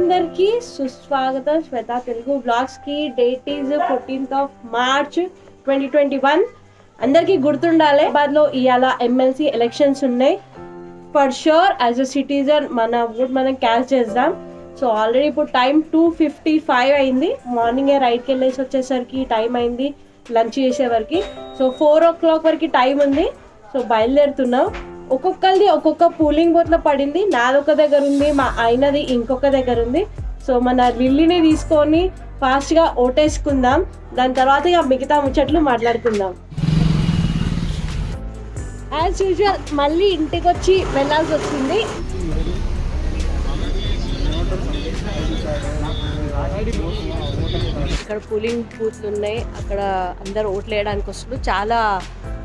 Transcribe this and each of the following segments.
అందరికి సుస్వాగతం శ్వేత తెలుగు బ్లాగ్స్ కి. Date is 14th of March 2021. అందరికి గుర్తుండాలి, హైదరాబాద్ లో ఇవాళ ఎమ్మెల్సీ ఎలక్షన్స్ ఉన్నాయి. For sure as a citizen మన ఓట్ మనం క్యాస్ట్ చేద్దాం. సో ఆల్రెడీ ఇప్పుడు టైం 2:55 అయింది. మార్నింగే రైట్కి వెళ్ళేసి వచ్చేసరికి టైం అయింది లంచ్ చేసేవరకు. సో 4 o'clock వరకు టైం ఉంది. సో బయలుదేరుతున్నాం. ఒక్కొక్కరిది ఒక్కొక్క పోలింగ్ బూత్లో పడింది. నాదొక దగ్గర ఉంది, మా ఆయనది ఇంకొక దగ్గర ఉంది. సో మన లిల్లీని తీసుకొని ఫాస్ట్గా ఓటేసుకుందాం. దాని తర్వాత ఇక మిగతా ముచ్చట్లు మాట్లాడుకుందాం. యాజ్ యూజువల్ మళ్ళీ ఇంటికి వచ్చి వెళ్ళాల్సి వచ్చింది. ఇక్కడ పోలింగ్ బూత్లు ఉన్నాయి, అక్కడ అందరు ఓట్లు వేయడానికి వస్తున్నారు. చాలా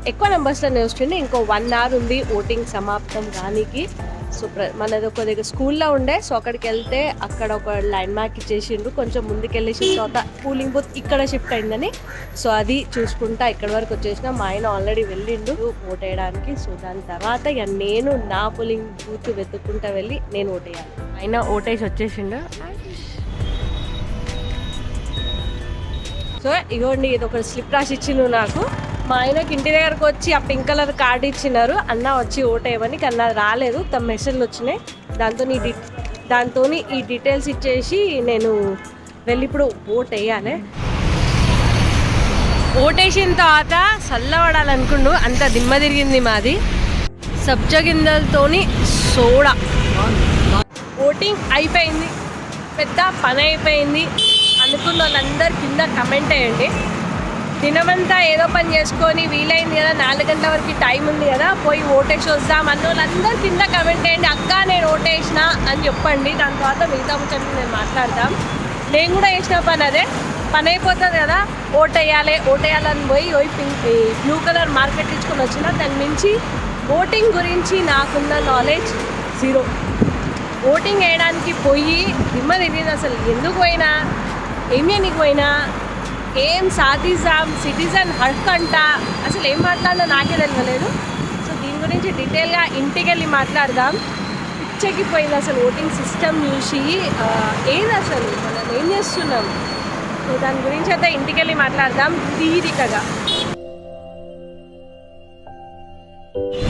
ఎక్కువ నెంబర్స్లోనే వస్తుండే. ఇంకో 1 hour ఉంది ఓటింగ్ సమాప్తం కానీకి. సో మనది ఒక దగ్గర స్కూల్లో ఉండే. సో అక్కడికి వెళ్తే అక్కడ ఒక ల్యాండ్ మార్క్ ఇచ్చేసిండ్రు. కొంచెం ముందుకు వెళ్ళేసిన తర్వాత పోలింగ్ బూత్ ఇక్కడ షిఫ్ట్ అయిందని, సో అది చూసుకుంటా ఇక్కడ వరకు వచ్చేసిన. మా ఆయన ఆల్రెడీ వెళ్ళిండు ఓట్ వేయడానికి. సో దాని తర్వాత ఇక నేను నా పోలింగ్ బూత్ వెతుక్కుంటా వెళ్ళి నేను ఓట్ వేయాలి. ఆయన ఓటేసి వచ్చేసిండు. సో ఇగోండి, ఇది ఒక స్లిప్ రాసి ఇచ్చిండు నాకు. మా ఆయనకి ఇంటి దగ్గరకు వచ్చి ఆ పింక్ కలర్ కార్డు ఇచ్చినారు, అన్న వచ్చి ఓట్ వేయమని. కానీ అది రాలేదు, తమ మెసేజ్లు వచ్చినాయి. దాంతో ఈ డీటెయిల్స్ ఇచ్చేసి నేను వెళ్ళి ఇప్పుడు ఓట్ వేయాలి. ఓట్ వేసిన తర్వాత చల్లబడాలనుకుండు, అంత దిమ్మ తిరిగింది మాది. సబ్జా గింజలతోని సోడా. ఓటింగ్ అయిపోయింది, పెద్ద పని అయిపోయింది అనుకున్న వాళ్ళందరూ కింద కమెంట్ వేయండి. దినమంతా ఏదో పని చేసుకొని వీలైంది కదా, 4 గంటల వరకు టైం ఉంది కదా, పోయి ఓటేసి వద్దాం అన్న వాళ్ళందరూ కింద కమెంట్ వేయండి. అక్క నేను ఓటేసిన అని చెప్పండి. దాని తర్వాత మిగతా ముచ్చట్లు నేను మాట్లాడదాం. నేను కూడా వేసిన పని అదే, పని అయిపోతుంది కదా, ఓటేయాలని పోయి బ్లూ కలర్ మార్కెట్ ఇచ్చుకొని వచ్చిన. దాని మించి ఓటింగ్ గురించి నాకున్న నాలెడ్జ్ 0. ఓటింగ్ వేయడానికి పోయి దిమ్మ తిరిగింది. అసలు ఎందుకు పోయినా, ఏం చేయడానికి పోయినా, ఏం సాధిస్తాం, సిటిజన్ హక్ అంట, అసలు ఏం మాట్లాడినా నాకే తెలియలేదు. సో దీని గురించి డీటెయిల్గా ఇంటికి వెళ్ళి మాట్లాడదాం. పిచ్చెక్కి పోయింది అసలు ఓటింగ్ సిస్టమ్ చూసి. ఏది అసలు మనం ఏం చేస్తున్నాం, సో దాని గురించి అయితే ఇంటికి వెళ్ళి మాట్లాడదాం తీరికగా.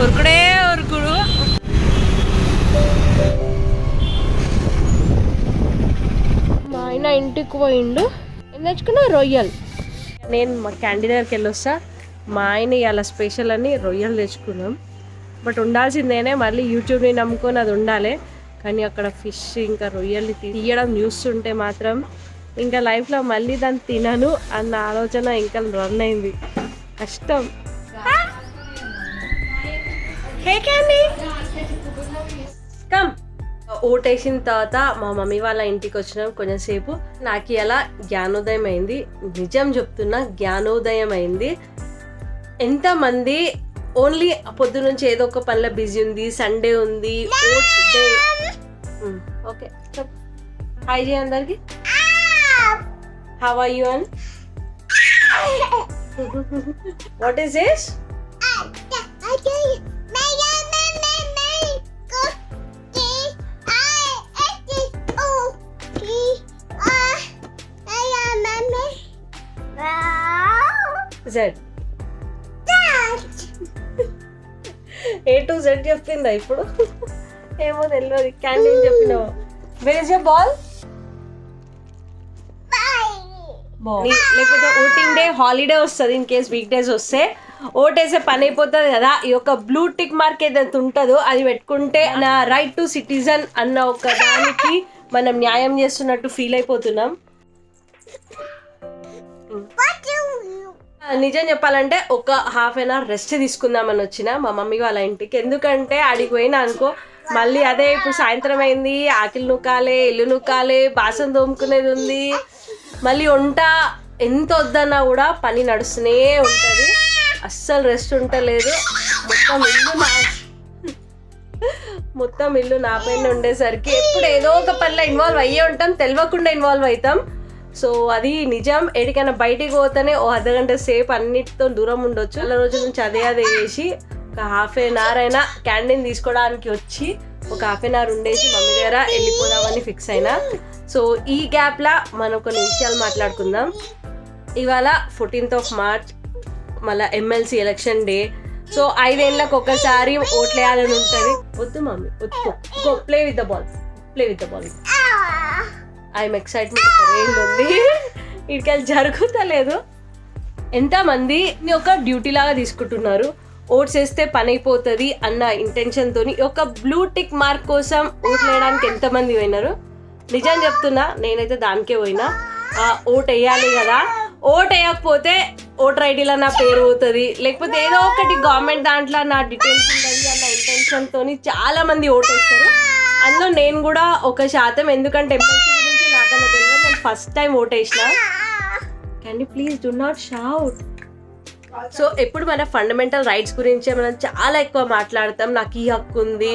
ఉరుకుడే ఉరుకుడు. మా ఆయన ఇంటికి పోయిండు. ఏం తెచ్చుకున్నా, రొయ్యలు. నేను మా క్యాండీ దగ్గరికి వెళ్ళొస్తా. మా ఆయన ఇవాళ స్పెషల్ అని రొయ్యలు తెచ్చుకున్నాం. బట్ ఉండాల్సిందేనే, మళ్ళీ యూట్యూబ్ని నమ్ముకొని అది ఉండాలి. కానీ అక్కడ ఫిష్ ఇంకా రొయ్యలు తీయడం చూస్తుంటే మాత్రం ఇంకా లైఫ్లో మళ్ళీ దాన్ని తినను అన్న ఆలోచన ఇంకా రన్ అయింది. కష్టం. హే క్యాండీ కమ్. ఓటేసిన తర్వాత మా మమ్మీ వాళ్ళ ఇంటికి వచ్చినాం. కొంచెంసేపు నాకు ఇలా జ్ఞానోదయం అయింది. నిజం చెప్తున్నా, జ్ఞానోదయం అయింది. ఎంతమంది ఓన్లీ పొద్దు నుంచి ఏదో ఒక పనిలో బిజీ ఉంది, సండే ఉంది, ఓట్స్ డే. ఓకే చెప్ హాయ్ చేయ అందరికి. How are you and what is this? Z. A to Z చెప్పిందా ఇప్పుడు? ఏమో తెలియదు. క్యాండీ చెప్పినావు. Where is your ball? లేకపోతే ఓటింగ్ డే హాలిడే వస్తుంది. ఇన్ కేస్ వీక్ డేస్ వస్తే ఓటేసే పని అయిపోతుంది కదా. ఈ యొక్క బ్లూ టిక్ మార్క్ ఏదైతే ఉంటుందో అది పెట్టుకుంటే నా రైట్ టు సిటిజన్ అన్న ఒక దానికి మనం న్యాయం చేస్తున్నట్టు ఫీల్ అయిపోతున్నాం. నిజం చెప్పాలంటే ఒక ½ an hour రెస్ట్ తీసుకుందామని వచ్చిన మా మమ్మీ వాళ్ళ ఇంటికి. ఎందుకంటే అడిగి పోయినా అనుకో మళ్ళీ అదే ఇప్పుడు సాయంత్రం అయింది, ఆకిలి నూకాలే, ఇల్లు నూకాలే, బాసం తోముకునేది ఉంది, మళ్ళీ వంట ఎంత వద్దన్నా కూడా పని నడుస్తూనే ఉంటుంది. అస్సలు రెస్ట్ ఉంటలేదు. మొత్తం ఇల్లు నా పైన ఉండేసరికి ఎప్పుడు ఏదో ఒక పనిలో ఇన్వాల్వ్ అయ్యే ఉంటాం, తెలియకుండా ఇన్వాల్వ్ అవుతాం. సో అది నిజం. ఎడికైనా బయటికి పోతేనే ఓ అర్ధగంట సేపు అన్నిటితో దూరం ఉండొచ్చు. చాలా రోజుల నుంచి అదే చేసి ఒక ½ an hour అయినా క్యాంటీన్ తీసుకోవడానికి వచ్చి ఒక హాఫ్ అన్ అవర్ ఉండేసి మమ్మీ దగ్గర వెళ్ళిపోదామని ఫిక్స్ అయినా. సో ఈ గ్యాప్లా మనం కొన్ని విషయాలు మాట్లాడుకుందాం. ఇవాళ 14th March మళ్ళీ ఎమ్మెల్సీ ఎలక్షన్ డే. సో 5 ఏళ్ళకి ఒకసారి ఓట్లు వేయాలని ఉంటుంది. వద్దు మమ్మీ వద్దు, play with the ball, play with the ball. I'm excitement range ఉంది, ఇక్కడికి జరుగుతలేదు. ఎంతమంది ఒక డ్యూటీ లాగా తీసుకుంటున్నారు, ఓట్స్ వేస్తే పని అయిపోతుంది అన్న ఇంటెన్షన్తో ఒక బ్లూ టిక్ మార్క్ కోసం ఓట్లు వేయడానికి ఎంతమంది పోయినారు. నిజం చెప్తున్నా, నేనైతే దానికే పోయినా. ఓట్ వేయాలి కదా, ఓట్ వేయకపోతే ఓటర్ ఐడిలో నా పేరు పోతుంది, లేకపోతే ఏదో ఒకటి గవర్నమెంట్ దాంట్లో నా డీటెయిల్స్ ఉంటుంది అన్న ఇంటెన్షన్తో చాలా మంది ఓట్ వేస్తారు. అందులో నేను కూడా ఒక శాతం, ఎందుకంటే ఎమ్మెల్సీ గురించి నాకన్నా తెలియదు, నేను ఫస్ట్ టైం ఓట్ వేసిన. Can you please do not shout. So ఎప్పుడు మన ఫండమెంటల్ రైట్స్ గురించే మనం చాలా ఎక్కువ మాట్లాడతాం. నాకు ఈ హక్కు ఉంది,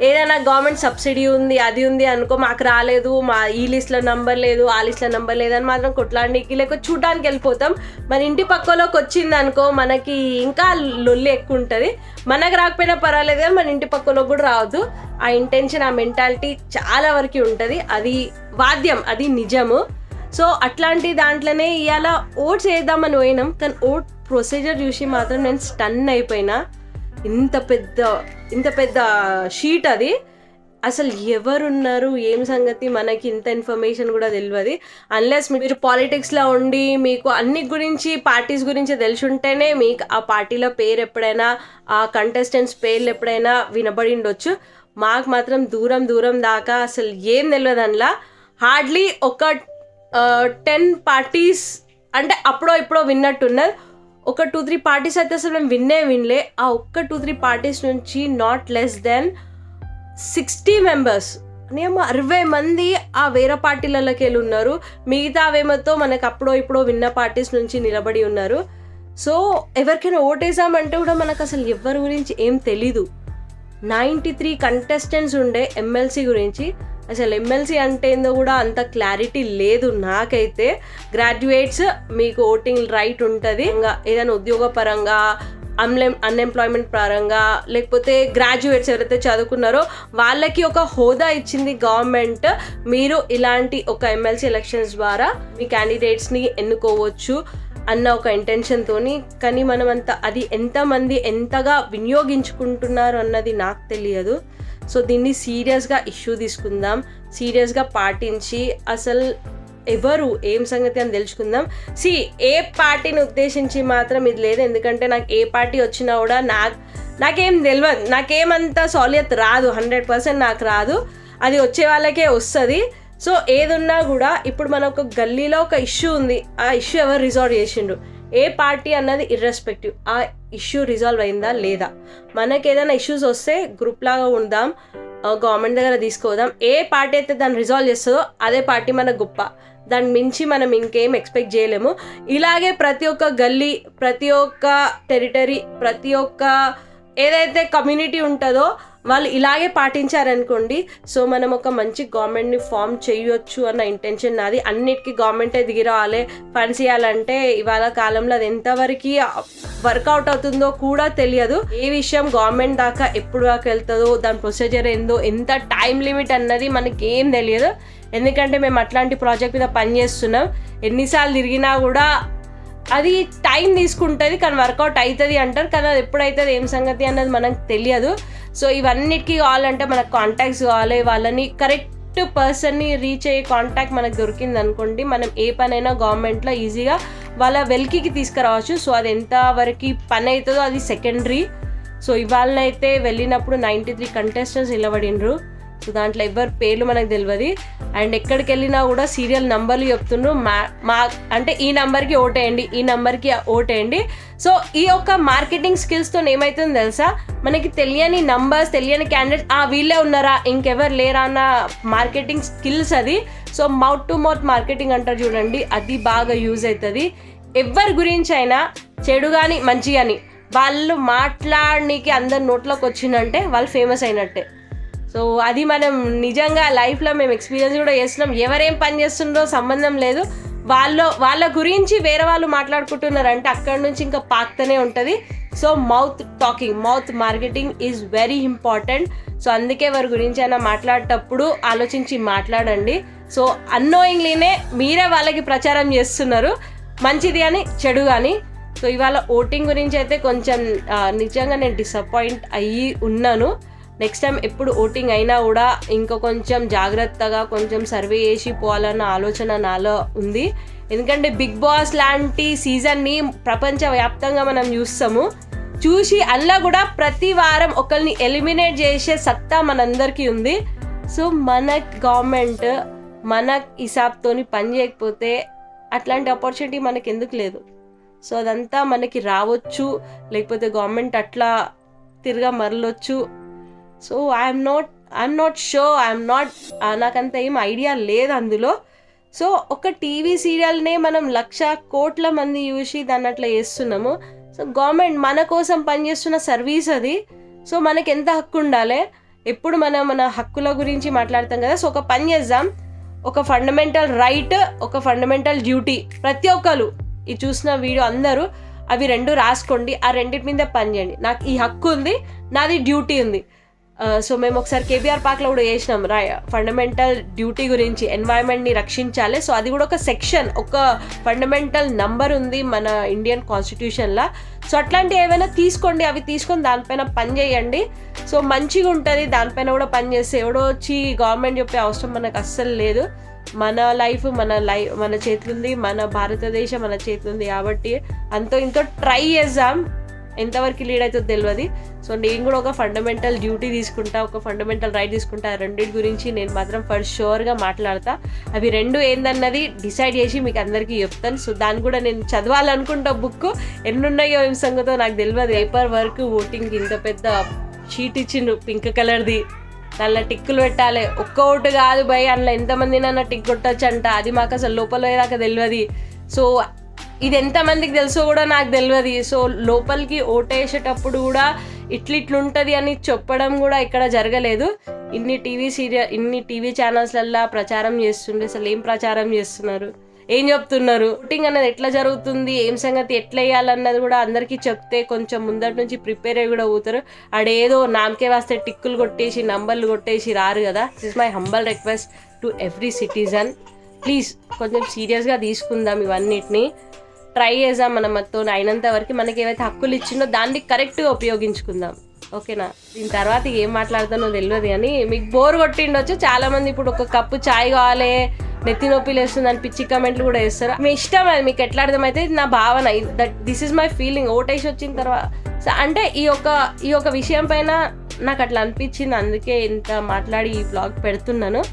ఏదైనా గవర్నమెంట్ సబ్సిడీ ఉంది, అది ఉంది అనుకో, మాకు రాలేదు, మా ఈ లిస్ట్లో నెంబర్ లేదు, ఆ లిస్ట్లో నెంబర్ లేదని మాత్రం కొట్లాడడానికి లేకపోతే చూడడానికి వెళ్ళిపోతాం. మన ఇంటి పక్కలోకి వచ్చింది అనుకో, మనకి ఇంకా లొల్లి ఎక్కువ ఉంటుంది. మనకు రాకపోయినా పర్వాలేదు కానీ మన ఇంటి పక్కలోకి కూడా రావద్దు. ఆ ఇంటెన్షన్, ఆ మెంటాలిటీ చాలా వరకు ఉంటుంది. అది వాద్యం, అది నిజము. సో అట్లాంటి దాంట్లోనే ఇవాళ ఓట్స్ వేద్దామని పోయినాం, కానీ ఓట్ ప్రొసీజర్ చూసి మాత్రం నేను స్టన్ అయిపోయినా. ఇంత పెద్ద షీట్ అది, అసలు ఎవరున్నారు ఏం సంగతి మనకి ఇంత ఇన్ఫర్మేషన్ కూడా తెలియదు. అన్లెస్ మీరు పాలిటిక్స్లో ఉండి మీకు అన్ని గురించి పార్టీస్ గురించి తెలిసి ఉంటేనే మీకు ఆ పార్టీల పేరు ఎప్పుడైనా, ఆ కంటెస్టెంట్స్ పేర్లు ఎప్పుడైనా వినబడి ఉండొచ్చు. మాకు మాత్రం దూరం దాకా అసలు ఏం తెలియదు. అందులో హార్డ్లీ ఒక 10 parties అంటే అప్పుడో ఇప్పుడో విన్నట్టున్నది. ఒక 2-3 parties అయితే అసలు మేము వినలే. ఆ ఒక్క 2-3 parties నుంచి నాట్ లెస్ దెన్ 60 members, నేమో 60 మంది ఆ వేరే పార్టీలలోకి వెళ్ళి ఉన్నారు. మిగతా అవేమతో మనకు అప్పుడో ఇప్పుడో విన్న పార్టీస్ నుంచి నిలబడి ఉన్నారు. సో ఎవరికైనా ఓటేసామంటే కూడా మనకు అసలు ఎవరి గురించి ఏం తెలీదు. 93 contestants ఉండే ఎమ్మెల్సీ గురించి. అసలు ఎమ్మెల్సీ అంటే ఏందో కూడా అంత క్లారిటీ లేదు నాకైతే. గ్రాడ్యుయేట్స్ మీకు ఓటింగ్ రైట్ ఉంటుంది, ఇంకా ఏదైనా ఉద్యోగ పరంగా, అన్ఎంప్లాయ్మెంట్ పరంగా, లేకపోతే గ్రాడ్యుయేట్స్ ఎవరైతే చదువుకున్నారో వాళ్ళకి ఒక హోదా ఇచ్చింది గవర్నమెంట్. మీరు ఇలాంటి ఒక ఎమ్మెల్సీ ఎలక్షన్స్ ద్వారా మీ క్యాండిడేట్స్ని ఎన్నుకోవచ్చు అన్న ఒక ఇంటెన్షన్తోని. కానీ మనం అది ఎంతమంది ఎంతగా వినియోగించుకుంటున్నారు అన్నది నాకు తెలియదు. సో దీన్ని సీరియస్గా ఇష్యూ తీసుకుందాం, సీరియస్గా పాటించి అసలు ఎవరు ఏం సంగతి అని తెలుసుకుందాం. ఏ పార్టీని ఉద్దేశించి మాత్రం ఇది లేదు, ఎందుకంటే నాకు ఏ పార్టీ వచ్చినా కూడా నాకేం తెలియదు, నాకేమంత సౌలియత్ రాదు, 100% నాకు రాదు, అది వచ్చే వాళ్ళకే వస్తుంది. సో ఏదున్నా కూడా ఇప్పుడు మన ఒక గల్లీలో ఒక ఇష్యూ ఉంది, ఆ ఇష్యూ ఎవరు రిజాల్వ్ చేసిండ్రు, ఏ పార్టీ అన్నది ఇర్రెస్పెక్టివ్, ఆ ఇష్యూ రిజాల్వ్ అయిందా లేదా. మనకి ఏదైనా ఇష్యూస్ వస్తే గ్రూప్ లాగా ఉందాం, గవర్నమెంట్ దగ్గర తీసుకోదాం. ఏ పార్టీ అయితే దాన్ని రిజాల్వ్ చేస్తుందో అదే పార్టీ మన గొప్ప, దాన్ని మించి మనం ఇంకేం ఎక్స్పెక్ట్ చేయలేము. ఇలాగే ప్రతి ఒక్క గల్లీ, ప్రతి ఒక్క టెరిటరీ, ప్రతి ఒక్క ఏదైతే కమ్యూనిటీ ఉంటుందో వాళ్ళు ఇలాగే పాటించారనుకోండి. సో మనం ఒక మంచి గవర్నమెంట్ని ఫామ్ చేయొచ్చు అన్న ఇంటెన్షన్ నాది. అన్నిటికీ గవర్నమెంటే దిగి రావాలి, ఫండ్స్ ఇవ్వాలంటే ఇవాళ కాలంలో అది ఎంతవరకు వర్కౌట్ అవుతుందో కూడా తెలియదు. ఏ విషయం గవర్నమెంట్ దాకా ఎప్పుడు దాకా వెళ్తుందో, దాని ప్రొసీజర్ ఏందో, ఎంత టైం లిమిట్ అన్నది మనకి ఏం తెలియదు. ఎందుకంటే మేము అట్లాంటి ప్రాజెక్ట్ మీద పనిచేస్తున్నాం. ఎన్నిసార్లు తిరిగినా కూడా అది టైం తీసుకుంటుంది, కానీ వర్కౌట్ అవుతుంది అంటారు, కానీ అది ఎప్పుడైతుంది ఏం సంగతి అన్నది మనకు తెలియదు. సో ఇవన్నిటికీ కావాలంటే మనకు కాంటాక్ట్స్ కావాలి, వాళ్ళని కరెక్ట్ పర్సన్ని రీచ్ అయ్యే కాంటాక్ట్ మనకు దొరికింది అనుకోండి, మనం ఏ పనైనా గవర్నమెంట్లో ఈజీగా వాళ్ళ వెల్కి తీసుకురావచ్చు. సో అది ఎంతవరకు పని అవుతుందో అది సెకండరీ. సో ఇవాళనైతే వెళ్ళినప్పుడు 93 contestants నిలబడినరు. సో దాంట్లో ఎవరి పేర్లు మనకు తెలియదు. అండ్ ఎక్కడికి వెళ్ళినా కూడా సీరియల్ నంబర్లు చెప్తుండ్రు, మా అంటే ఈ నెంబర్కి ఓటేయండి, ఈ నెంబర్కి ఓటేయండి. సో ఈ యొక్క మార్కెటింగ్ స్కిల్స్తో ఏమవుతుందో తెలుసా, మనకి తెలియని నంబర్స్, తెలియని క్యాండిడేట్స్, వీళ్ళే ఉన్నారా ఇంకెవరు లేరా అన్న మార్కెటింగ్ స్కిల్స్ అది. So mouth to mouth marketing అంటారు చూడండి, అది బాగా యూజ్ అవుతుంది. ఎవరి గురించి అయినా చెడు కానీ మంచి కానీ వాళ్ళు మాట్లాడడానికి అందరి నోట్లోకి వచ్చిందంటే వాళ్ళు ఫేమస్ అయినట్టే. సో అది మనం నిజంగా లైఫ్లో మేము ఎక్స్పీరియన్స్ కూడా చేస్తున్నాం. ఎవరేం పని చేస్తుండో సంబంధం లేదు, వాళ్ళ గురించి వేరే వాళ్ళు మాట్లాడుకుంటున్నారంటే అక్కడి నుంచి ఇంకా పాక్తూనే ఉంటుంది. So mouth marketing is very important. So అందుకే వారి గురించి అయినా మాట్లాడేటప్పుడు ఆలోచించి మాట్లాడండి. సో అన్నోయింగ్లీనే మీరే వాళ్ళకి ప్రచారం చేస్తున్నారు, మంచిది అని చెడు కానీ. సో ఇవాళ ఓటింగ్ గురించి అయితే కొంచెం నిజంగా నేను డిసప్పాయింట్ అయ్యి ఉన్నాను. నెక్స్ట్ టైం ఎప్పుడు ఓటింగ్ అయినా కూడా ఇంకా కొంచెం జాగ్రత్తగా కొంచెం సర్వే చేసి పోవాలన్న ఆలోచన నాలో ఉంది. ఎందుకంటే బిగ్ బాస్ లాంటి సీజన్ని ప్రపంచవ్యాప్తంగా మనం చూసి అలా కూడా ప్రతి వారం ఒకరిని ఎలిమినేట్ చేసే సత్తా మనందరికీ ఉంది. సో మన గవర్నమెంట్ మన హిసాబ్తోని పని చేయకపోతే అట్లాంటి ఆపర్చునిటీ మనకి ఎందుకు లేదు? సో అదంతా మనకి రావచ్చు, లేకపోతే గవర్నమెంట్ అట్లా మరలొచ్చు. సో ఐఎమ్ నాట్ షూర్, నాకంత ఏం ఐడియా లేదు అందులో. సో ఒక టీవీ సీరియల్నే మనం 1,00,000 కోట్ల మంది చూసి దాన్ని అట్లా చేస్తున్నాము. సో గవర్నమెంట్ మన కోసం పనిచేస్తున్న సర్వీస్ అది. సో మనకి ఎంత హక్కు ఉండాలి? ఎప్పుడు మన హక్కుల గురించి మాట్లాడతాం కదా. సో ఒక పని చేద్దాం, ఒక ఫండమెంటల్ రైట్, ఒక ఫండమెంటల్ డ్యూటీ. ప్రతి ఒక్కరు ఈ చూసిన వీడియో అందరూ అవి 2 రాసుకోండి, ఆ రెండింటి మీద పని చేయండి. నాకు ఈ హక్కు ఉంది, నాది డ్యూటీ ఉంది. సో మేము ఒకసారి కేబీఆర్ పార్క్లో కూడా చేసినాం ఫండమెంటల్ డ్యూటీ గురించి, ఎన్వైరన్మెంట్ని రక్షించాలి. సో అది కూడా ఒక సెక్షన్, ఒక ఫండమెంటల్ నంబర్ ఉంది మన ఇండియన్ కాన్స్టిట్యూషన్లో. సో అట్లాంటివి ఏమైనా తీసుకోండి, అవి తీసుకొని దానిపైన పని చేయండి. సో మంచిగా ఉంటుంది, దానిపైన కూడా పని చేస్తే ఎవడో వచ్చి గవర్నమెంట్ చెప్పే అవసరం మనకు అస్సలు లేదు. మన లైఫ్ మన చేతిలో ఉంది, మన భారతదేశం మన చేతిలో ఉంది. కాబట్టి అంతో ఇంతో ట్రై చేద్దాం, ఎంతవరకు లీడ్ అవుతుందో తెలియదు. సో నేను కూడా ఒక ఫండమెంటల్ డ్యూటీ తీసుకుంటా, ఒక ఫండమెంటల్ రైట్ తీసుకుంటా. ఆ రెండింటి గురించి నేను మాత్రం ఫర్ షూర్గా మాట్లాడతా. అవి 2 ఏందన్నది డిసైడ్ చేసి మీకు అందరికీ చెప్తాను. సో దాన్ని కూడా నేను చదవాలనుకుంటా. బుక్ ఎన్నున్నాయో ఏం సంగతో నాకు తెలియదు. పేపర్ వర్క్ ఓటింగ్కి ఇంత పెద్ద షీట్ ఇచ్చిండు పింక్ కలర్ది, దానిలో టిక్కులు పెట్టాలి. ఒక్క ఓటు కాదు భయ్, అందులో ఎంతమందినన్నా టిక్ కొట్టచ్చు అంట. అది మాకు అసలు లోపల పోయేదాకా తెలియదు. సో ఇది ఎంతమందికి తెలుసో కూడా నాకు తెలియదు. సో లోపలికి ఓటేసేటప్పుడు కూడా ఇట్లుంటుంది అని చెప్పడం కూడా ఇక్కడ జరగలేదు. ఇన్ని టీవీ ఛానల్స్లల్లో ప్రచారం చేస్తుండే అసలు ఏం ప్రచారం చేస్తున్నారు, ఏం చెప్తున్నారు, ఓటింగ్ అనేది ఎట్లా జరుగుతుంది, ఏం సంగతి ఎట్లా వేయాలన్నది కూడా అందరికీ చెప్తే కొంచెం ముందటి నుంచి ప్రిపేర్ అయ్యి కూడా పోతారు. ఆడేదో నామకే వస్తే టిక్కులు కొట్టేసి నంబర్లు కొట్టేసి రారు కదా. This is my humble request to every citizen. Please కొంచెం సీరియస్గా తీసుకుందాం, ఇవన్నిటిని ట్రై చేద్దాం. మనం మొత్తం అయినంత వరకు మనకి ఏవైతే హక్కులు ఇచ్చిందో దాన్ని కరెక్ట్గా ఉపయోగించుకుందాం, ఓకేనా? దీని తర్వాత ఏం మాట్లాడుతానో తెలియదు కానీ మీకు బోర్ కొట్టిండొచ్చు. చాలామంది ఇప్పుడు ఒక కప్పు చాయ్ కావాలి, నెత్తి నొప్పి లేస్తుంది అని పిచ్చి కమెంట్లు కూడా వేస్తారు. మీ ఇష్టం, అది మీకు ఎట్లా అర్థమైతే నా భావన. This is my feeling. ఓటేసి వచ్చిన తర్వాత అంటే ఈ యొక్క విషయం పైన నాకు అట్లా అనిపించింది, అందుకే ఇంత మాట్లాడి ఈ బ్లాగ్ పెడుతున్నాను.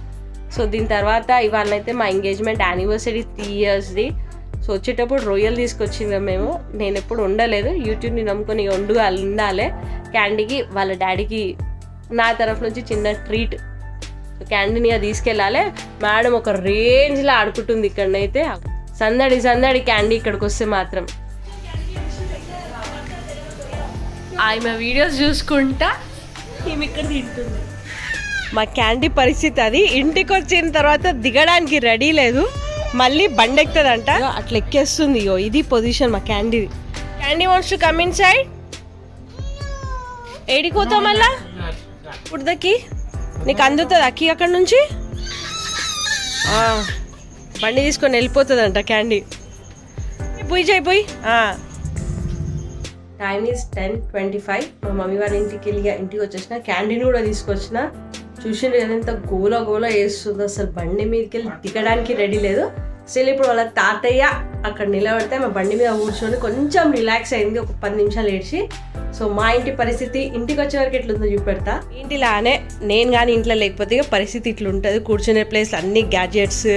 సో దీని తర్వాత ఇవాళైతే మా ఎంగేజ్మెంట్ యానివర్సరీ 3 yearsది. సో వచ్చేటప్పుడు రొయ్యలు తీసుకొచ్చిందాం మేము. నేను ఎప్పుడు ఉండలేదు, యూట్యూబ్ని నమ్ముకొని ఉండాలి. క్యాండీకి వాళ్ళ డాడీకి నా తరఫు నుంచి చిన్న ట్రీట్. సో క్యాండీని తీసుకెళ్ళాలి. మేడం ఒక రేంజ్లో ఆడుకుంటుంది ఇక్కడనైతే. సందడి క్యాండీ ఇక్కడికి వస్తే మాత్రం. ఆమె వీడియోస్ చూసుకుంటా ఈమె ఇక్కడ తింటుంది. మా క్యాండీ పరిస్థితి అది. ఇంటికి వచ్చిన తర్వాత దిగడానికి రెడీ లేదు, మళ్ళీ బండి ఎక్కుతుందంట, అట్లా ఎక్కేస్తుంది. ఇది పొజిషన్ మా candy. Candy wants to come in side. ఏడికి పోతావు మళ్ళా? ఇప్పుడుదకి నీకు అందుతుంది అక్కి అక్కడ నుంచి. బండి తీసుకొని వెళ్ళిపోతుందంట క్యాండీ. పోయి టైమ్ ఈజ్ 10:25. మా మమ్మీ వాళ్ళ ఇంటికి వచ్చేసిన. క్యాండీని కూడా తీసుకొచ్చిన. చూసిండ్రు ఎంత గోల వేస్తుందో, అసలు బండి మీదకి వెళ్ళి దిగడానికి రెడీ లేదు. అసలు ఇప్పుడు వాళ్ళ తాతయ్య అక్కడ నిలబడితే మా బండి మీద కూర్చొని కొంచెం రిలాక్స్ అయింది, ఒక 10 నిమిషాలు ఏడ్చి. సో మా ఇంటి పరిస్థితి ఇంటికి వచ్చే వరకు ఎట్లుందో చూపెడతా. ఇంటిలానే నేను కానీ ఇంట్లో లేకపోతే పరిస్థితి ఇట్లుంటుంది. కూర్చునే ప్లేస్ అన్ని గ్యాడ్జెట్స్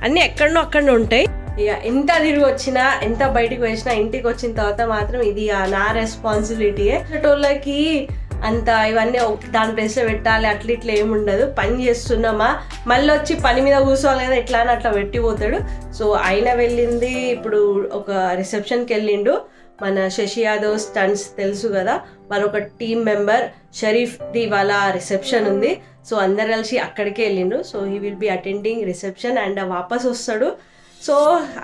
అన్నీ అక్కడనే ఉంటాయి. ఇక ఎంత తిరిగి వచ్చినా, ఎంత బయటికి వేసినా, ఇంటికి వచ్చిన తర్వాత మాత్రం ఇది నా రెస్పాన్సిబిలిటీయే. వాళ్ళకి అంత ఇవన్నీ దాని ప్లేస్లో పెట్టాలి అట్లా ఇట్లా ఏముండదు. పని చేస్తున్నామా మళ్ళీ వచ్చి పని మీద కూర్చోవాలి కదా, ఎట్లా అని అట్లా పెట్టిపోతాడు. సో ఆయన వెళ్ళింది ఇప్పుడు ఒక రిసెప్షన్కి వెళ్ళిండు. మన శశి యాదవ్ స్టంట్స్ తెలుసు కదా, వాళ్ళ ఒక టీమ్ మెంబర్ షరీఫ్ది వాళ్ళ రిసెప్షన్ ఉంది. సో అందరు కలిసి అక్కడికే వెళ్ళిండు. So he will be attending reception and వాపస్ వస్తాడు. సో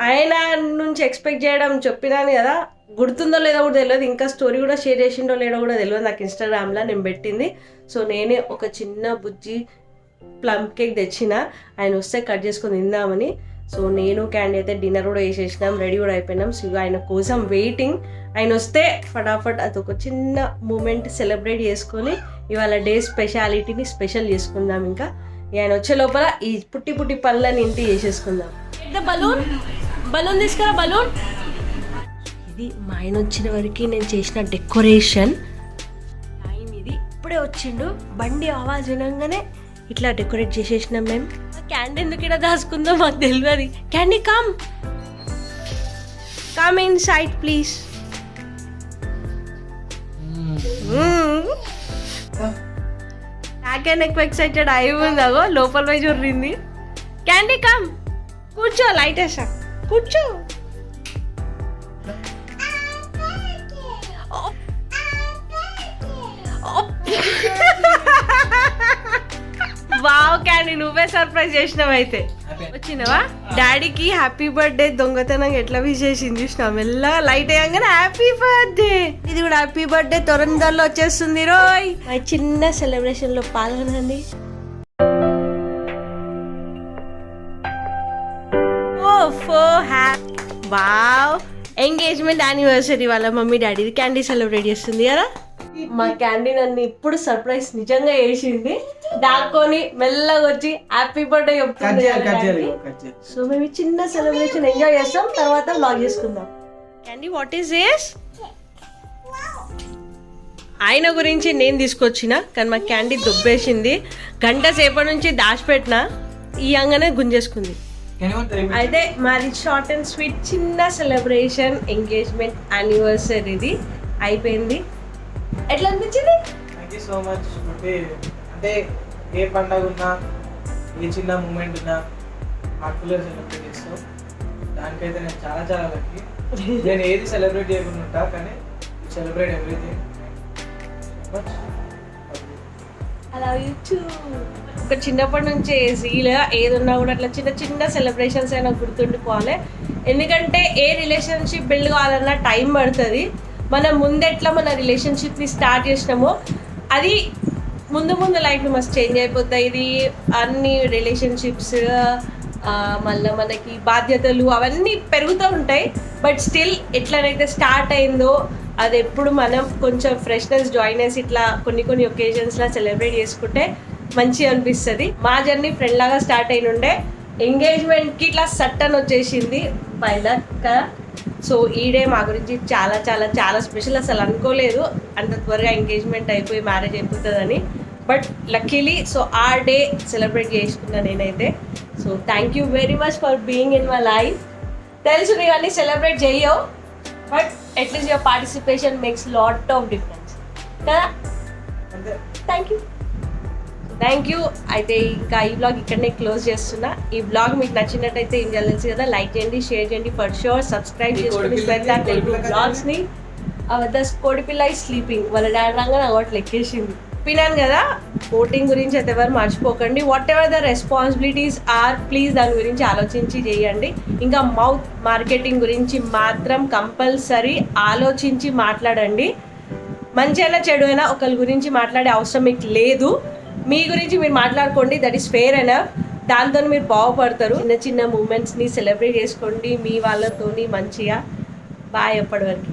ఆయన నుంచి ఎక్స్పెక్ట్ చేయడం చెప్పినాను కదా, గుర్తుందో లేదో కూడా తెలియదు, ఇంకా స్టోరీ కూడా షేర్ చేసిండో లేదో కూడా తెలియదు నాకు ఇన్స్టాగ్రామ్లో నేను పెట్టింది. సో నేనే ఒక చిన్న బుజ్జి ప్లమ్ కేక్ తెచ్చిన, ఆయన వస్తే కట్ చేసుకొని తిందామని. సో నేను క్యాండీ అయితే డిన్నర్ కూడా వేసేసినాం, రెడీ కూడా అయిపోయినాం. సో ఆయన కోసం వెయిటింగ్, ఆయన వస్తే ఫటాఫట్ అదొక చిన్న మూమెంట్ సెలబ్రేట్ చేసుకొని ఇవాళ డే స్పెషాలిటీని స్పెషల్ చేసుకుందాం. ఇంకా ఆయన వచ్చే లోపల ఈ పుట్టి పుట్టి పనులని ఇంటి చేసేసుకుందాం. బలూన్ బలూన్ తీసుకురా, బలూన్. ఇది మా ఆయన వచ్చిన వరకు నేను చేసిన డెకరేషన్. టైం ఇది ఇప్పుడే వచ్చిండు, బండి ఆవాజ్ వినంగానే ఇట్లా డెకరేట్ చేసేసినాం మేము. క్యాండీ ఎందుకు ఇక్కడ దాచుకుందో మాకు తెలియదు. Candy come come in side please. నాకైనా ఎక్కువ ఎక్సైటెడ్ అయి ఉందాగో, లోపల పోయి చూరింది. క్యాండీ కమ్, కూర్చో, లైట్ వేసా, కూర్చో. వావ్ క్యాండీ, నువ్వే సర్ప్రైజ్ చేసినావు. అయితే వచ్చినావా? డాడీకి హ్యాపీ బర్త్డే దొంగతనంగా ఎట్లా విష్ చేసింది చూసినా, మెల్లగా లైట్ అయ్యంగానే హ్యాపీ బర్త్డే. ఇది కూడా హ్యాపీ బర్త్డే తొరందరలో వచ్చేస్తుంది రోయ్. మా చిన్న సెలబ్రేషన్ లో పాల్గొనండి. వావ్, ఎంగేజ్మెంట్ యానివర్సరీ వాళ్ళ మమ్మీ డాడీది క్యాండీ సెలబ్రేట్ చేస్తుంది కదా. మా క్యాండీ నన్ను ఇప్పుడు సర్ప్రైజ్ నిజంగా చేసింది, దాక్కొని మెల్లగా వచ్చి హ్యాపీ బర్త్డే చెప్తుంది. సో మేము చిన్న సెలబ్రేషన్ ఎంజాయ్ చేస్తాం, తర్వాత బ్లాగ్ చేసుకుందాం. Candy what is this? ఆయన గురించి నేను తీసుకొచ్చిన, కానీ మా క్యాండీ దుబ్బేసింది. గంట సేపటి నుంచి దాచిపెట్టిన, ఇయంగానే గుంజేసుకుంది. అయితే మాది షార్ట్ అండ్ స్వీట్ చిన్న సెలబ్రేషన్, ఎంగేజ్మెంట్ యానివర్సరీది అయిపోయింది. ఎట్లా అనిపించింది? Thank you so much. అంటే ఏ పండగ ఉన్నా, ఏ చిన్న మూమెంట్ ఉన్నా హార్ట్ఫుల్గా సెలబ్రేట్ చేస్తాం. దానికైతే నేను చాలా చాలా లక్కీ. నేను ఏది సెలబ్రేట్ చేయకుండా ఉంటా, కానీ సెలబ్రేట్ ఎవ్రీథింగ్. ఒక చిన్నప్పటి నుంచి సీల్గా ఏదున్నా కూడా అట్లా చిన్న చిన్న సెలబ్రేషన్స్ అయినా గుర్తుండిపోవాలి. ఎందుకంటే ఏ రిలేషన్షిప్ బిల్డ్ కావాలన్నా టైం పడుతుంది. మనం ముందెట్లా మన రిలేషన్షిప్ని స్టార్ట్ చేసినామో అది ముందు ముందు లైఫ్లో మస్తు చేంజ్ అయిపోతాయి. ఇది అన్ని రిలేషన్షిప్స్ మళ్ళీ మనకి బాధ్యతలు అవన్నీ పెరుగుతూ ఉంటాయి. బట్ స్టిల్ ఎట్లనైతే స్టార్ట్ అయిందో అది ఎప్పుడు మనం కొంచెం ఫ్రెష్నెస్ జాయిన్ చేసి ఇట్లా కొన్ని ఒకేజన్స్లో సెలబ్రేట్ చేసుకుంటే మంచిగా అనిపిస్తుంది. మా జర్నీ ఫ్రెండ్ లాగా స్టార్ట్ అయిన ఉండే, ఎంగేజ్మెంట్కి ఇట్లా సట్టన్ వచ్చేసింది పైలక్క. సో ఈ డే మా గురించి చాలా చాలా చాలా స్పెషల్. అసలు అనుకోలేదు అంత త్వరగా ఎంగేజ్మెంట్ అయిపోయి మ్యారేజ్ అయిపోతుందని. బట్ లక్కీలీ సో ఆ డే సెలబ్రేట్ చేసుకున్నా నేనైతే. So thank you very much for being in my life. తెలుసు నీకు అన్నీ సెలబ్రేట్ చేయవు, but at least your participation makes lot of difference కదా. Thank you. అయితే ఇంకా ఈ బ్లాగ్ ఇక్కడనే క్లోజ్ చేస్తున్నా. ఈ బ్లాగ్ మీకు నచ్చినట్టయితే ఏం చేయాలి తెలుసు కదా, లైక్ చేయండి, షేర్ చేయండి, ఫర్ షూర్ సబ్స్క్రైబ్ చేసుకోండి శ్వేత తెలుగు బ్లాగ్స్ని. ద కోడిపిల్ల ఈ స్లీపింగ్ వాళ్ళ డాడీ రంగా నాకు ఒకటి లెక్కేసింది. చెప్పినాను కదా, ఓటింగ్ గురించి అయితే ఎవరు మర్చిపోకండి. Whatever the responsibilities are please దాని గురించి ఆలోచించి చేయండి. ఇంకా మౌత్ మార్కెటింగ్ గురించి మాత్రం కంపల్సరీ ఆలోచించి మాట్లాడండి. మంచి అయినా చెడు అయినా ఒకరి గురించి మాట్లాడే అవసరం మీకు లేదు. మీ గురించి మీరు మాట్లాడుకోండి, దట్ ఈస్ ఫేర్ ఎనఫ్. దాంతో మీరు బాగుపడతారు. చిన్న చిన్న మూమెంట్స్ని సెలబ్రేట్ చేసుకోండి మీ వాళ్ళతోని మంచిగా. బాయ్. ఎప్పటి వరకు.